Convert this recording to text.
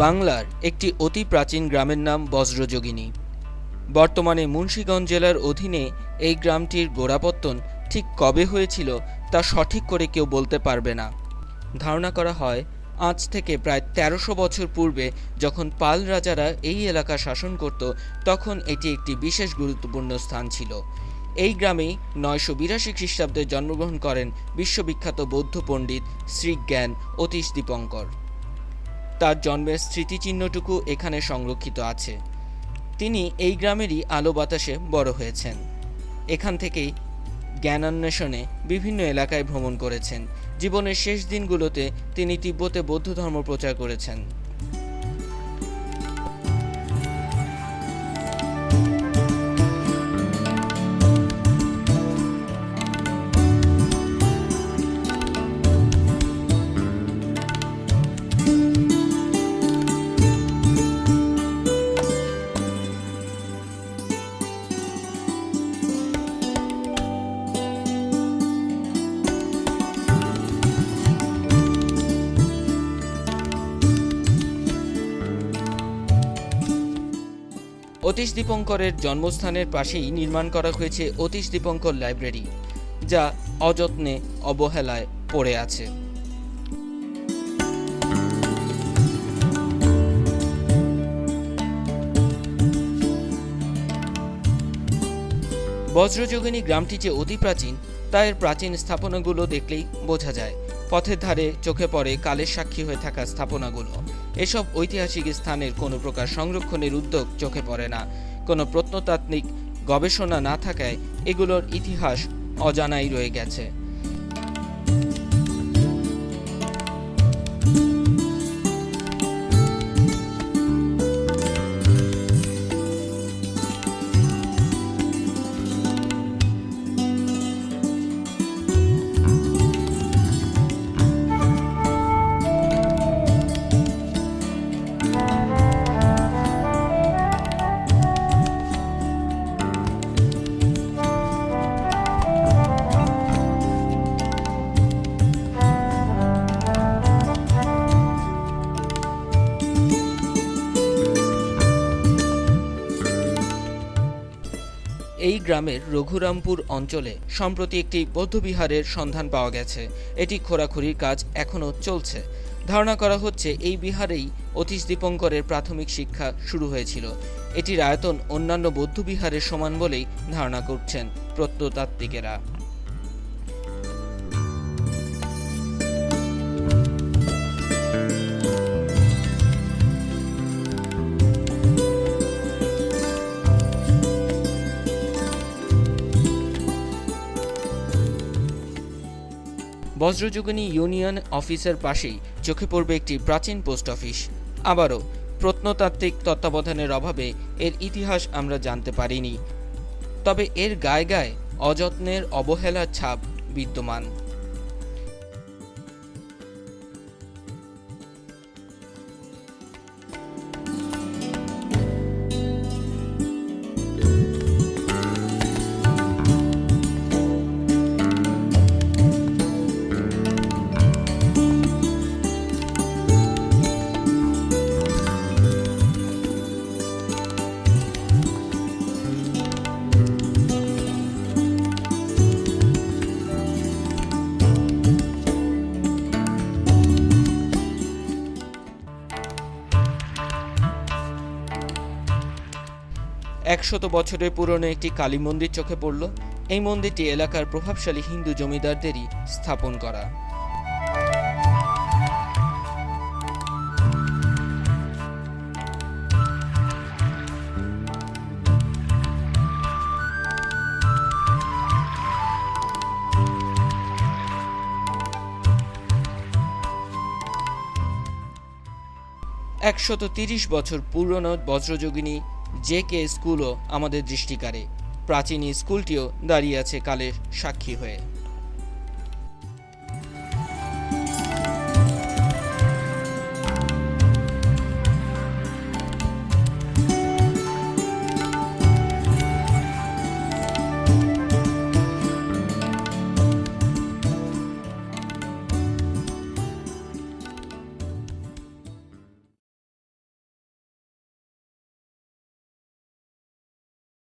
বাংলার একটি অতি প্রাচীন গ্রামের নাম বজ্রযোগিনী। বর্তমানে মুন্সিগঞ্জ জেলার অধীনে এই গ্রামটির গোড়াপত্তন ঠিক কবে হয়েছিল তা সঠিক করে কেউ বলতে পারবে না। ধারণা করা হয় আজ থেকে প্রায় ১৩০০ বছর পূর্বে যখন পাল রাজারা এই এলাকা শাসন করত তখন এটি একটি বিশেষ গুরুত্বপূর্ণ স্থান ছিল। এই গ্রামেই ৯৮২ খ্রিস্টাব্দে জন্মগ্রহণ করেন বিশ্ববিখ্যাত বৌদ্ধ পণ্ডিত শ্রীজ্ঞান অতীশ দীপঙ্কর। তার জন্মের স্মৃতিচিহ্নটুকু এখানে সংরক্ষিত আছে। তিনি এই গ্রামেরই আলো বাতাসে বড় হয়েছেন। এখান থেকেই জ্ঞানান্বেষণে বিভিন্ন এলাকায় ভ্রমণ করেছেন। জীবনের শেষ দিনগুলোতে তিনি তিব্বতে বৌদ্ধ ধর্ম প্রচার করেছেন। অতীশ দীপঙ্করের জন্মস্থানের পাশেই নির্মাণ করা হয়েছে অতীশ দীপঙ্কর লাইব্রেরি, যা অযত্নে অবহেলায় পড়ে আছে। বজ্রযোগিনী গ্রামটি যে অতি প্রাচীন তা এর প্রাচীন স্থাপনাগুলো দেখলেই বোঝা যায়। পথের ধারে চোখে পড়ে কালের সাক্ষী হয়ে থাকা স্থাপনাগুলো। এসব ঐতিহাসিক স্থানের কোনো প্রকার সংরক্ষণের উদ্যোগ চোখে পড়ে না। কোনো প্রত্নতাত্ত্বিক গবেষণা না থাকায় এগুলোর ইতিহাস অজানাই রয়ে গেছে। এই গ্রামের রঘুরামপুর অঞ্চলে সম্প্রতি একটি বৌদ্ধবিহারের সন্ধান পাওয়া গেছে। এটি খোঁড়াখুড়ির কাজ এখনও চলছে। ধারণা করা হচ্ছে এই বিহারেই অতীশ দীপঙ্করের প্রাথমিক শিক্ষা শুরু হয়েছিল। এটির আয়তন অন্যান্য বৌদ্ধবিহারের সমান বলেই ধারণা করছেন প্রত্নতাত্ত্বিকেরা। বজ্রযোগিনী ইউনিয়ন অফিসের পাশেই চোখে পড়বে একটি প্রাচীন পোস্ট অফিস। আবারও প্রত্নতাত্ত্বিক তত্ত্বাবধানের অভাবে এর ইতিহাস আমরা জানতে পারিনি, তবে এর গায়ে গায়ে অযত্নের অবহেলার ছাপ বিদ্যমান। একশত বছরের পুরনো একটি কালী মন্দির চোখে পড়ল। এই মন্দিরটি এলাকার প্রভাবশালী হিন্দু জমিদারদেরই স্থাপন করা। ,130 বছর পুরনো বজ্রযোগিনী JK স্কুলও আমাদের দৃষ্টিকারে। প্রাচীন স্কুলটিও দাঁড়িয়ে আছে কালের সাক্ষী হয়ে।